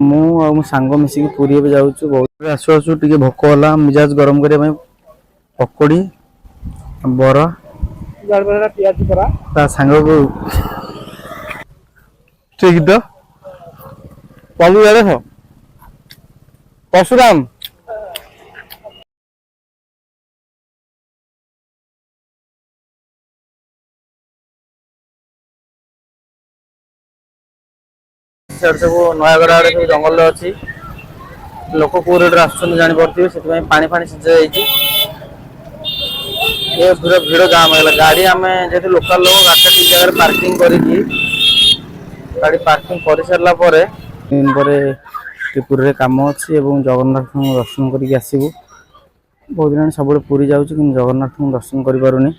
ମୁଁ ଆଉ ମୋ ସାଙ୍ଗ ମିଶିକି ପୁରୀ ଏବେ ଯାଉଛୁ। ବହୁତ ଆସୁ ଆସୁ ଟିକେ ଭୋକ ହେଲା, ମିଜାଜ ଗରମ କରିବା ପାଇଁ ପକୋଡ଼ି ବରା ତା ସାଙ୍ଗକୁ ଠିକ ତ ପବୁ ଜାଣେ ପରଶୁରାମ ସିଆଡେ ସବୁ ନୟାଗଡ଼ ଆଡେ ସବୁ ଜଙ୍ଗଲରେ ଅଛି। ଲୋକ କୋଉ ରେଟରେ ଆସୁଛନ୍ତି ଜାଣିପାରୁଥିବେ, ସେଥିପାଇଁ ପାଣି ଫାଣି ସିଞ୍ଚା ଯାଇଛି। ଏ ପୁରା ଭିଡ ଜାମ ହେଇଗଲା। ଗାଡି ଆମେ ଯେହେତୁ ଲୋକାଲ ଲୋକ ଗାଡିଟା ଠିକ ଜାଗାରେ ପାର୍କିଂ କରିକି ଗାଡି ପାର୍କିଂ କରିସାରିଲା ପରେ ପୁରୀରେ କାମ ଅଛି ଏବଂ ଜଗନ୍ନାଥଙ୍କୁ ଦର୍ଶନ କରିକି ଆସିବୁ। ବହୁତ ଦିନ ସବୁବେଳେ ପୁରୀ ଯାଉଛି କିନ୍ତୁ ଜଗନ୍ନାଥଙ୍କୁ ଦର୍ଶନ କରିପାରୁନି।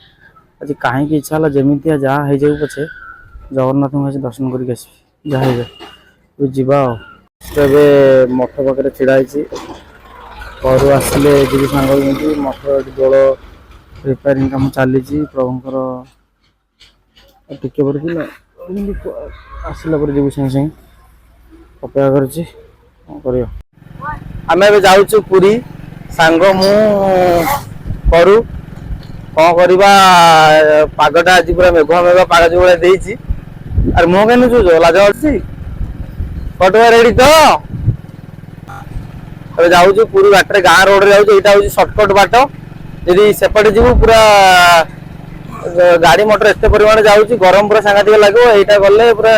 ଆଜି କାହିଁକି ଇଚ୍ଛା ହେଲା ଯେମିତିଆ ଯାହା ହେଇଯାଉ ପଛେ ଜଗନ୍ନାଥଙ୍କୁ ଆଜି ଦର୍ଶନ କରିକି ଆସିବି। ଯାହା ହେଇଯାଉ ଯିବା ଆଉ। ଏବେ ମଠ ପାଖରେ ଛିଡା ହେଇଛି। ଘରୁ ଆସିଲେ ଯିବି ସାଙ୍ଗ ହେଇକି। ମଠ ଏଠି ଦୋଳ ରିପେୟାରିଂ କାମ ଚାଲିଛି ପ୍ରଭୁଙ୍କର। ଟିକେ ପରେ ଥିଲା ଆସିଲା ପରେ ଯିବୁ ସାଙ୍ଗେ ସାଙ୍ଗେ। ଅପେକ୍ଷା କରିଛି କଣ କରିବା। ଆମେ ଏବେ ଯାଉଛୁ ପୁରୀ ସାଙ୍ଗ ମୁଁ କରୁ କଣ କରିବା। ପାଗଟା ଆଜି ପୁରା ମେଘୁଆ ମେଘୁଆ ପାଗ ଯୋଉ ଭଳିଆ ଦେଇଛି। ଆରେ ମୁହଁ କାଇଁ ଲୁଚଉଛ ଲାଜ ମାଡୁଛି। ପଟୁଆ ରେଡି ତ ଏବେ ଯାଉଛୁ ପୁରୀ ବାଟରେ ଗାଁ ରୋଡରେ ଯାଉଛୁ। ଏଇଟା ହଉଛି ସର୍ଟକଟ ବାଟ। ଯଦି ସେପଟେ ଯିବୁ ପୁରା ଗାଡି ମଟର ଏତେ ପରିମାଣ ଯାଉଛି ଗରମ ପୁରା ସାଂଘାତିକ ଲାଗିବ। ଏଇଟା ଗଲେ ପୁରା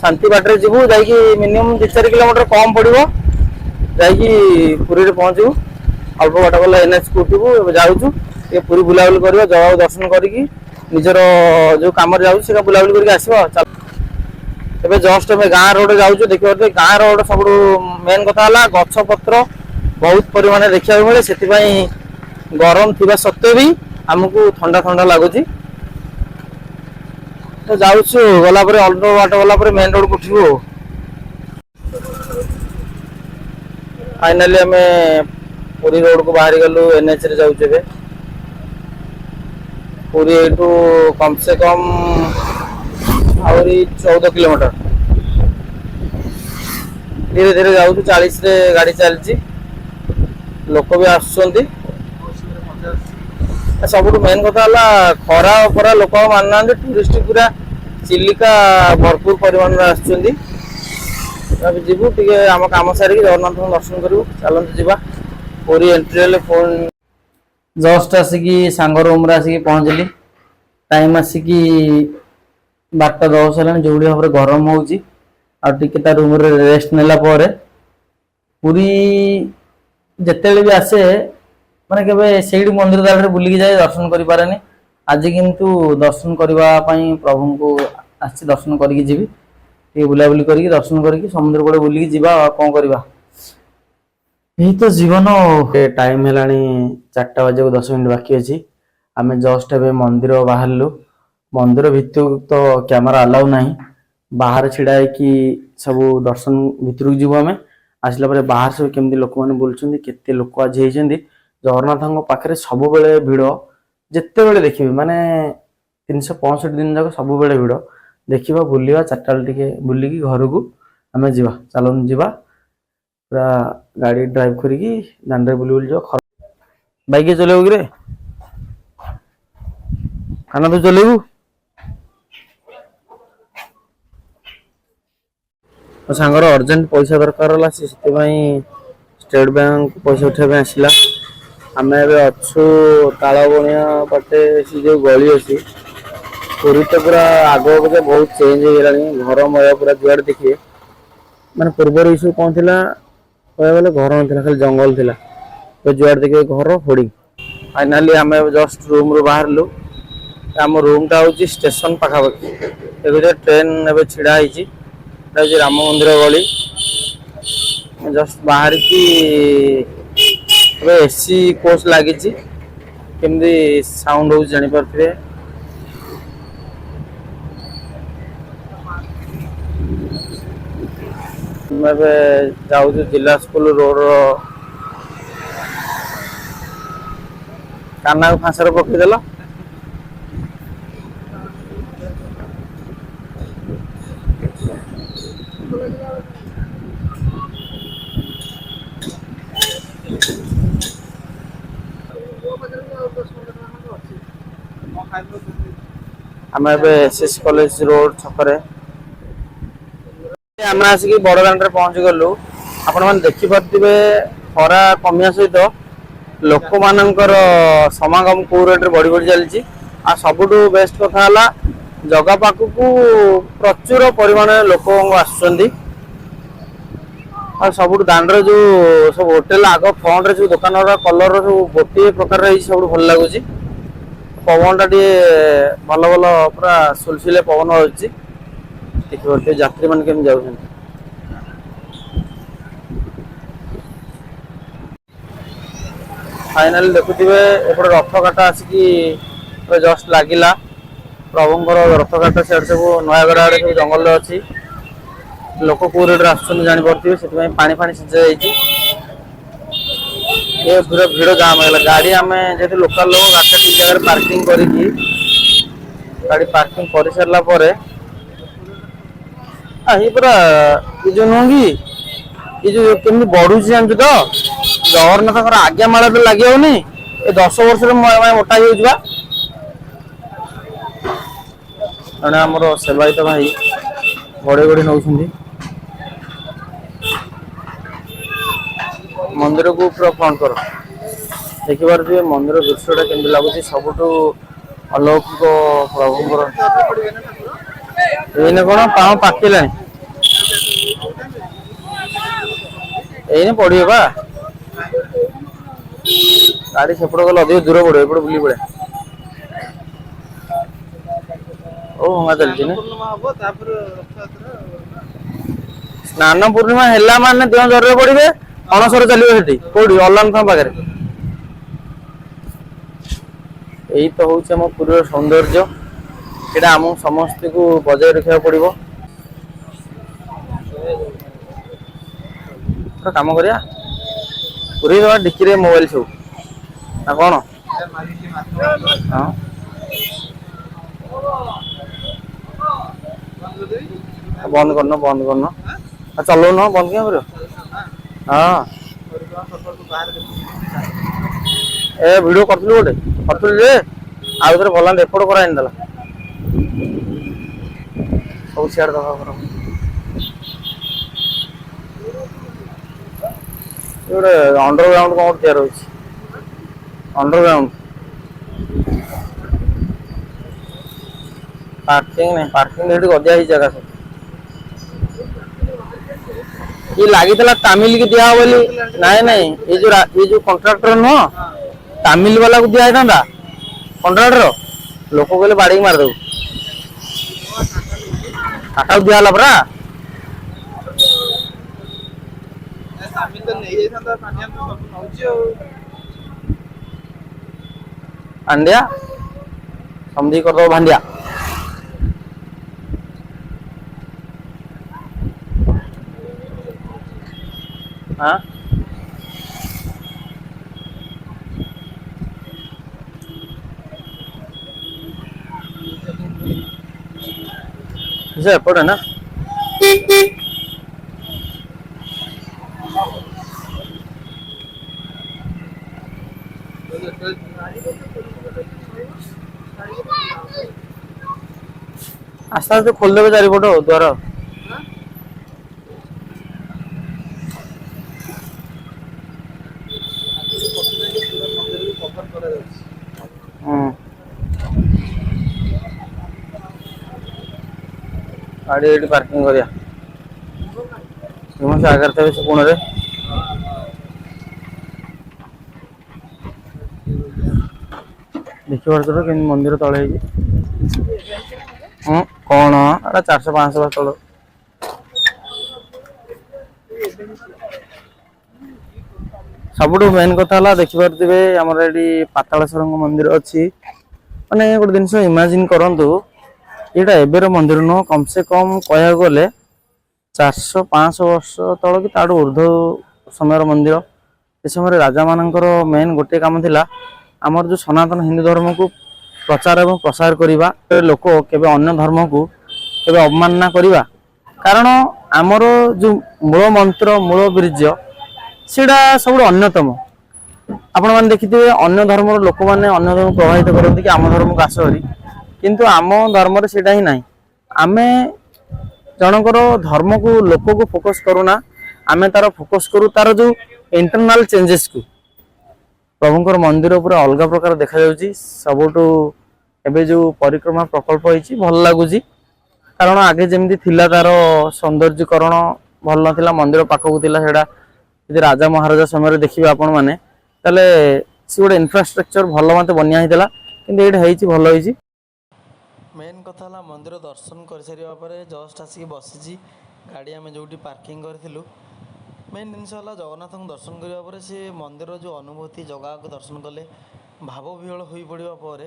ଶାନ୍ତି ବାଟରେ ଯିବୁ। ଯାଇକି ମିନିମମ୍ 2-4 କିଲୋମିଟର କମ ପଡିବ ଯାଇକି ପୁରୀରେ ପହଞ୍ଚିବୁ। ଅଳ୍ପ ବାଟ ଗଲେ NH କୁ ଉଠିବୁ। ଏବେ ଯାଉଛୁ ଟିକେ ପୁରୀ ବୁଲାବୁଲି କରିବା, ଜଗାକୁ ଦର୍ଶନ କରିକି ନିଜର ଯୋଉ କାମରେ ଯାଉଛି ସେଟା ବୁଲାବୁଲି କରିକି ଆସିବା। ଏବେ ଜଷ୍ଟ ଏବେ ଗାଁ ରୋଡରେ ଯାଉଛୁ। ଦେଖିପାରୁଥିବେ ଗାଁ ରୋଡ ସବୁଠୁ ମେନ କଥା ହେଲା ଗଛ ପତ୍ର ବହୁତ ପରିମାଣରେ ଦେଖିବାକୁ ମିଳେ। ସେଥିପାଇଁ ଗରମ ଥିବା ସତ୍ତ୍ୱେ ବି ଆମକୁ ଥଣ୍ଡା ଥଣ୍ଡା ଲାଗୁଛି। ତ ଯାଉଛୁ ଗଲା ପରେ ଅଳ୍ପ ବାଟ ଗଲା ପରେ ମେନ ରୋଡ କୁ ଉଠିବୁ। ଫାଇନାଲି ଆମେ ପୁରୀ ରୋଡ କୁ ବାହାରି ଗଲୁ। NH ରେ ଯାଉଛୁ ଏବେ। ପୁରୀ ଏଇଠୁ କମ ସେ କମ ଆହୁରି 14 କିଲୋମିଟର। ଧୀରେ ଧୀରେ ଯାଉଛୁ 40ରେ ଗାଡି ଚାଲିଛି। ଲୋକ ବି ଆସୁଛନ୍ତି। ସବୁଠୁ ମେନ କଥା ହେଲା ଖରା ଫରା ଲୋକ ଆଉ ମାନୁନାହାନ୍ତି। ଟୁରିଷ୍ଟ ପୁରା ଚିଲିକା ଭରପୁର ପରିମାଣରେ ଆସୁଛନ୍ତି। ଆମେ ଯିବୁ ଟିକେ ଆମ କାମ ସାରିକି ଜଗନ୍ନାଥଙ୍କୁ ଦର୍ଶନ କରିବୁ। ଚାଲନ୍ତୁ ଯିବା। ପୁରୀ ଏଣ୍ଟ୍ରି ହେଲେ ଫୋନ୍ ଜଷ୍ଟ ଆସିକି ସାଙ୍ଗ ରୁମରେ ଆସିକି ପହଞ୍ଚିଲି। ଟାଇମ ଆସିକି 12:10 ହେଲାଣି। ଯୋଉଭଳି ଭାବରେ ଗରମ ହଉଛି ଆଉ ଟିକେ ତା ରୁମରେ ରେଷ୍ଟ ନେଲା ପରେ ପୁରୀ ଯେତେବେଳେ ବି ଆସେ ମାନେ କେବେ ସେଇଠି ମନ୍ଦିର ଦାଣ୍ଡରେ ବୁଲିକି ଯାଏ ଦର୍ଶନ କରିପାରେନି। ଆଜି କିନ୍ତୁ ଦର୍ଶନ କରିବା ପାଇଁ ପ୍ରଭୁଙ୍କୁ ଆସିଛି। ଦର୍ଶନ କରିକି ଯିବି। ଟିକେ ବୁଲାବୁଲି କରିକି ଦର୍ଶନ କରିକି ସମୁଦ୍ର କୂଳେ ବୁଲିକି ଯିବା। ଆଉ କଣ କରିବା। ଏଇ ତ ଜୀବନ। ଟାଇମ ହେଲାଣି 4ଟା ବାଜିବାକୁ 10 ମିନିଟ ବାକି ଅଛି। ଆମେ ଜଷ୍ଟ ଏବେ ମନ୍ଦିର ବାହାରିଲୁ। ମନ୍ଦିର ଭିତରକୁ ତ କ୍ୟାମେରା ଆଲାଉ ନାହିଁ। ବାହାରେ ଛିଡା ହେଇକି ସବୁ ଦର୍ଶନ ଭିତରକୁ ଯିବୁ ଆମେ। ଆସିଲା ପରେ ବାହାର ସବୁ କେମିତି ଲୋକମାନେ ବୁଲୁଛନ୍ତି, କେତେ ଲୋକ ଆଜି ହେଇଛନ୍ତି। ଜଗନ୍ନାଥଙ୍କ ପାଖରେ ସବୁବେଳେ ଭିଡ। ଯେତେବେଳେ ଦେଖିବେ ମାନେ 365 ଦିନ ଯାକ ସବୁବେଳେ ଭିଡ। ଦେଖିବା ବୁଲିବା 4ଟା ବେଳେ ଟିକେ ବୁଲିକି ଘରକୁ ଆମେ ଯିବା। ଚାଲନ୍ତୁ ଯିବା। ପୁରା ଗାଡି ଡ୍ରାଇଭ କରିକି ଦାଣ୍ଡରେ ବୁଲି ବୁଲି ଯିବା। ବାଇକ ଚଲେଇବୁ କିରେ? କାହ୍ନା ତୁ ଚଲେଇବୁ? ମୋ ସାଙ୍ଗର ଅର୍ଜେଣ୍ଟ ପଇସା ଦରକାର ହେଲା। ସେଥିପାଇଁ ଷ୍ଟେଟ ବ୍ୟାଙ୍କ ପଇସା ଉଠେଇବା ପାଇଁ ଆସିଲା। ଆମେ ଏବେ ଅଛୁ ତାଳବଣିଆ ପାଟେ ସେ ଯୋଉ ଗଳି ଅଛି। ପୁରୀ ତ ପୁରା ଆଗ ଅପେକ୍ଷା ବହୁତ ଚେଞ୍ଜ ହେଇଗଲାଣି। ଘରମୟ ପୁରା ଯୁଆଡେ ଦେଖିବେ। ମାନେ ପୂର୍ବରୁ ଏସବୁ କଣ ଥିଲା କହିବାକୁ ଗଲେ ଘର ନଥିଲା, ଖାଲି ଜଙ୍ଗଲ ଥିଲା। ଯୁଆଡେ ଦେଖିବେ ଘର ହୋଡିଂ। ଫାଇନାଲି ଆମେ ଜଷ୍ଟ ରୁମରୁ ବାହାରିଲୁ। ଆମ ରୁମ ଟା ହଉଛି ଷ୍ଟେସନ ପାଖାପାଖି। ଏ ଭିତରେ ଟ୍ରେନ ଏବେ ଛିଡା ହେଇଛି। ଏଟା ହଉଛି ରାମ ମନ୍ଦିର ଗଳି। ଜଷ୍ଟ ବାହାରିକି ଏବେ AC କୋର୍ସ ଲାଗିଛି। କେମିତି ସାଉଣ୍ଡ ହଉଛି ଜାଣିପାରୁଥିବେ। ମୁଁ ଏବେ ଯାଉଛି ଜିଲ୍ଲା ସ୍କୁଲ ରୋଡର କାହ୍ନାକୁ ଫାଶରେ ପକେଇଦେଲ। आम एस कॉलेज रोड छकरे आम आसिक बड़दाण्ड पहुंची गलु। आपण मैंने देखिपे खरा कमिया सहित लोक मानकर समागम कौ रेट बढ़ी बढ़ी चलती। आ सबुठ बेस्ट कथा है जगह पाखक प्रचुर परिमाण लोक आसुच्च। सब दाण्डर जो सब होटेल आग फ्रंट जो दुकान कलर सब गोटे प्रकार सब भल लगुच। पवन टा भल भल पूरा सुलसुलिया पवन होती देखिए यात्री मान केम जाऊँ। फाइनाली देखुवे एपटे रथ काटा आसिक जस्ट लगिला प्रभुंर रथ काटा सियाड़ सब नयागढ़ आड़े सब जंगल अच्छी लोक कौ रेट जापे से पानी फाणी सिंचा पूरा भिड़ जाम है गाड़ी आम जेहतु लोकाल लोक गाड़ी ठीक जगह पार्किंग करी गाड़ी पार्किंग कर सारा पूरा ये जो नुह कि ये जो कमी बढ़ुची जानते तो जगन्नाथ आज्ञा माला तो लगे होनी ये 10 वर्ष मोटा हो जड़े आमर सेवायत भाई गड़े गड़े नौ मंदिर को पूरा फ्रंट कर देखिए मंदिर दृश्यटा केमती लगुच सबुठ अलौकिक प्रभुंर ये कौन पाँव पाकिला ये पड़े बा गाड़ी सेपट गले अधिक दूर पड़े एपटे बुली पड़े ओ हंगा चलती स्नान पूर्णिमा है मान देह जर पड़े अणसर चलिए कौटी अल्लाह पाखे यही तो हूँ आम पुरी सौंदर्य ये आम समस्त को बजाय रखा पड़ो कम करिया पूरी डिक्की मोबाइल सब ना कौन हाँ बंद करना चलो न बंद क्या कर हाँ ए वीडियो करथलु गोटे करथलु जे आ उधर भला रेकॉर्ड करा इनदला सब शेयर दवा करो ये अंडरग्राउंड कौन तैयार होछि अंडरग्राउंड पार्किंग नहीं पार्किंग रेट गदिया ही जगह सब ये लगी तामिल की दिया बोली नहीं नहीं ये जो कॉन्ट्रैक्टर नुह तामिल वाला को दिया था कॉन्ट्रैक्टर लोक कहले बाड़ी मार दो टाटा दिया परा अंडिया समझी कर दो भांडिया हाँ इसे पड़े ना आस्ते आस्ते खोल देवे चारिपट द्वार गाड़ी ये पार्किंग करिया आगे थे से पुणे देखिए कि मंदिर तले कौन 400-500 तल सबुठ मेन कथा देखिपे आमर ये पातालेश्वर मंदिर अच्छी माने गोटे जिन इमाजिन करंतु यहाँ एबर मंदिर नुह कम से कम कह गले 400-500 वर्ष तल कि ताड़ ऊर्ध समय मंदिर ए समय राजा मानकर मेन गोटे काम थिला आमर जो सनातन हिंदू धर्म को प्रचार एवं प्रसार करवा लोक केबे अन्य धर्म को केबे अवमानना करवा कारण आमर जो मूल मंत्र मूल बीर्ज सेटा सब अन्यतम आपण मैंने देखिए अन्य धर्म लोक मैंने अन्य धर्म प्रभावित करते कि आम धर्म को आस करी କିନ୍ତୁ ଆମ ଧର୍ମରେ ସେଇଟା ହିଁ ନାହିଁ। ଆମେ ଜଣଙ୍କର ଧର୍ମକୁ ଲୋକକୁ ଫୋକସ୍ କରୁନା, ଆମେ ତାର ଫୋକସ୍ କରୁ ତାର ଯୋଉ ଇଣ୍ଟରନାଲ ଚେଞ୍जेसକୁ। ପ୍ରଭୁଙ୍କର ମନ୍ଦିର ପୁରା ଅଲଗା ପ୍ରକାର ଦେଖାଯାଉଛି। ସବୁଠୁ ଏବେ ଯୋଉ ପରିକ୍ରମା ପ୍ରକଳ୍ପ ହେଇଛି ଭଲ ଲାଗୁଛି, କାରଣ ଆଗେ ଯେମିତି ଥିଲା ତାର ସୌନ୍ଦର୍ଯ୍ୟକରଣ ଭଲ ନଥିଲା, ମନ୍ଦିର ପାଖକୁ ଥିଲା। ସେଇଟା ଯଦି ରାଜା ମହାରାଜା ସମୟରେ ଦେଖିବେ ଆପଣ ମାନେ, ତାହେଲେ ସେ ଗୋଟେ ଇନଫ୍ରାଷ୍ଟ୍ରକ୍ଚର ଭଲ ମତେ ବନିଆ ହେଇଥିଲା, କିନ୍ତୁ ଏଇଟା ହେଇଛି ଭଲ ହେଇଛି। मेन कथा है मंदिर दर्शन कर सारा पर जस्ट आसिक बसी गाड़ी आम जो पार्किंग करूँ। मेन जिनस जगन्नाथ को दर्शन करापर से मंदिर जो अनुभूति जगह को दर्शन कले भाव विहल हो पड़ा पर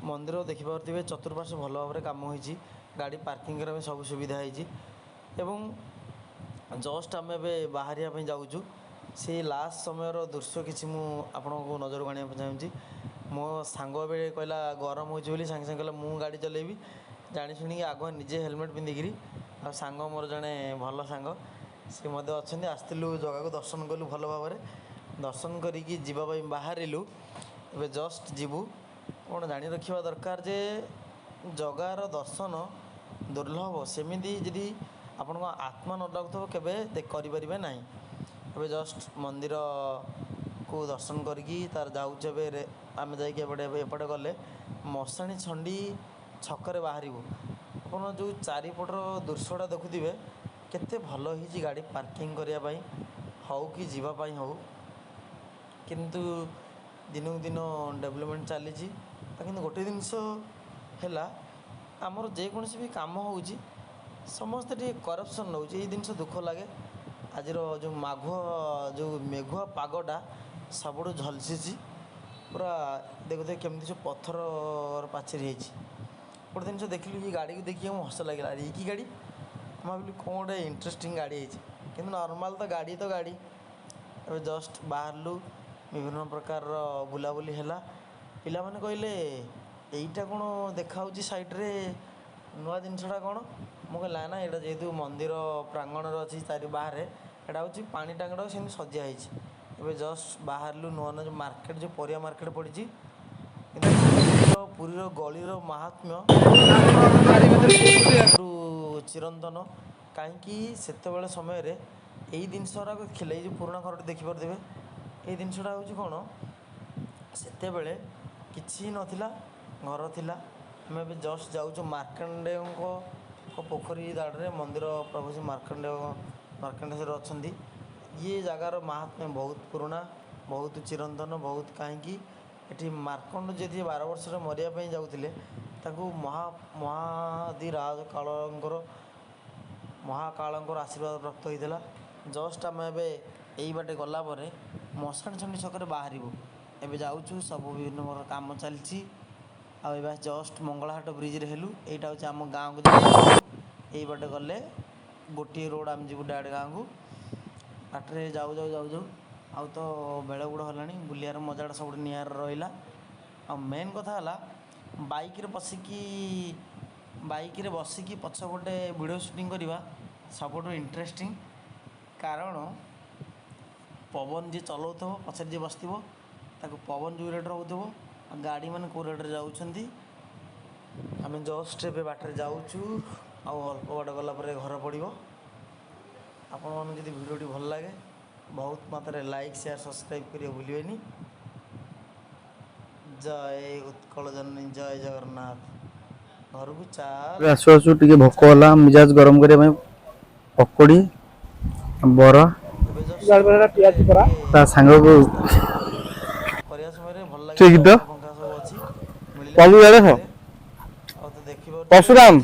मंदिर देखिपे चतुर्पार्श्व भल भाव कम हो गाड़ी पार्किंग सब सुविधा हो। जस्ट आम ए बाहर जाऊँ से लास्ट समय दृश्य किसी मुझे नजर को आने चाहूँगी। मो सांग कहला गरम हो सांगे सांगे कहला मु गाड़ी चलेबी जानी शुणी आग निजे हेलमेट पिंधिकी आ सांग मोर जड़े भल सांग सी अच्छा आसलु जगह को दर्शन कलु भल भाव दर्शन करी जावाई बाहरलु। ए जस्ट जीवु कौन जानी रखा दरकार जे जगार दर्शन दुर्लभ सेमती जदि आपण आत्मा न लगुव के करें ना। ए जस्ट मंदिर को दर्शन करी तार जाऊे आम जापटे गले मशाणी छंडी छकरे बाहर आप जो चारिपटर दृश्यटा देखुवे केते भल ही गाड़ी पार्किंग करने हो कि जीवाई हो। किंतु दिनक दिन डेवलपमेंट चली कि गोटे जिनस है आमर जेकोसी भी काम हो समस्ते टे करप्शन नौ जिनस दुख लगे। आज जो जो मेघुआ पागटा सबुठ झलसी पूरा देखते केमती सब पत्थर पाचेरी गोटे जिन देखिलु ये गाड़ी को देखिए हस लगे ये कि गाड़ी भाविल कौन गोटे इंटरेस्टिंग गाड़ी कि नॉर्मल तो गाड़ी ए जस्ट बाहरलु विभिन्न प्रकार बुलाबुली है पिला माने कहले यहीटा कौन देखा साइड्रे नुआ जिनसा कौन मुझे ना यहाँ जेहेतु मंदिर प्रांगण अच्छी चारि बाहर एटा हूँ पानी टांगटा से सजा है। जस्ट बाहरलु नुआ नुआ जो मार्केट जो परिया मार्केट पड़ी पुरीर गलीर महात्म्य चिरंतन कहीं से समय यही जिनसरा खेल पुराना घर देखिपे ये जिनसा हूँ कौन से कि नाला घर थिला आम ए जस्ट जाऊँ मार्कंडेय पोखरी दाड़े मंदिर प्रभु श्री मार्कंडेश्वर अच्छा ये जगार महात्म्य बहुत पुराना बहुत चिरंतन बहुत कहीं ये मार्कंड जी 12 वर्ष मरिया जाऊे महादि राज कालंकर महाकालंकर आशीर्वाद प्राप्त होता। जस्ट आम ए बाटे गलापर मशाणी छंडी छक बाहर एवं जाऊँ सब विभिन्न प्रकार काम चलती आ जस्ट मंगलाहाट ब्रिज हेलु यहाँ हूँ आम गाँव को यही बाटे गले गोटे रोड आम जीव डायरेक्ट गाँव को बाटे जाऊ जाऊ जाऊ जाऊ आउ तो बेल गुड़ है बुलियार मजाटा सब निआर रहा। आ मेन कथा है बाइक रे बसिकी पछपटे वीडियो शूटिंग करवा सबुठ इंटरेस्टिंग कारण पवन जी चलाऊ पचर जी बस पवन जो रेट रोक गाड़ी मैंने कौ रेट जाऊँगी आम जस्ट ए बाटर जाऊँ अल्प बाट गलापर घर पड़ो। आपण मैंने जब वीडियो भल लगे बहुत मात्रा लाइक शेयर सब्सक्राइब करिए भूलिए। जय उत्कल जननी जय जगन्नाथ। घर को चाल आसु आसु टे भोक होला मिजाज गरम करने पकोड़ी बर सांग को ठीक तो परशुराम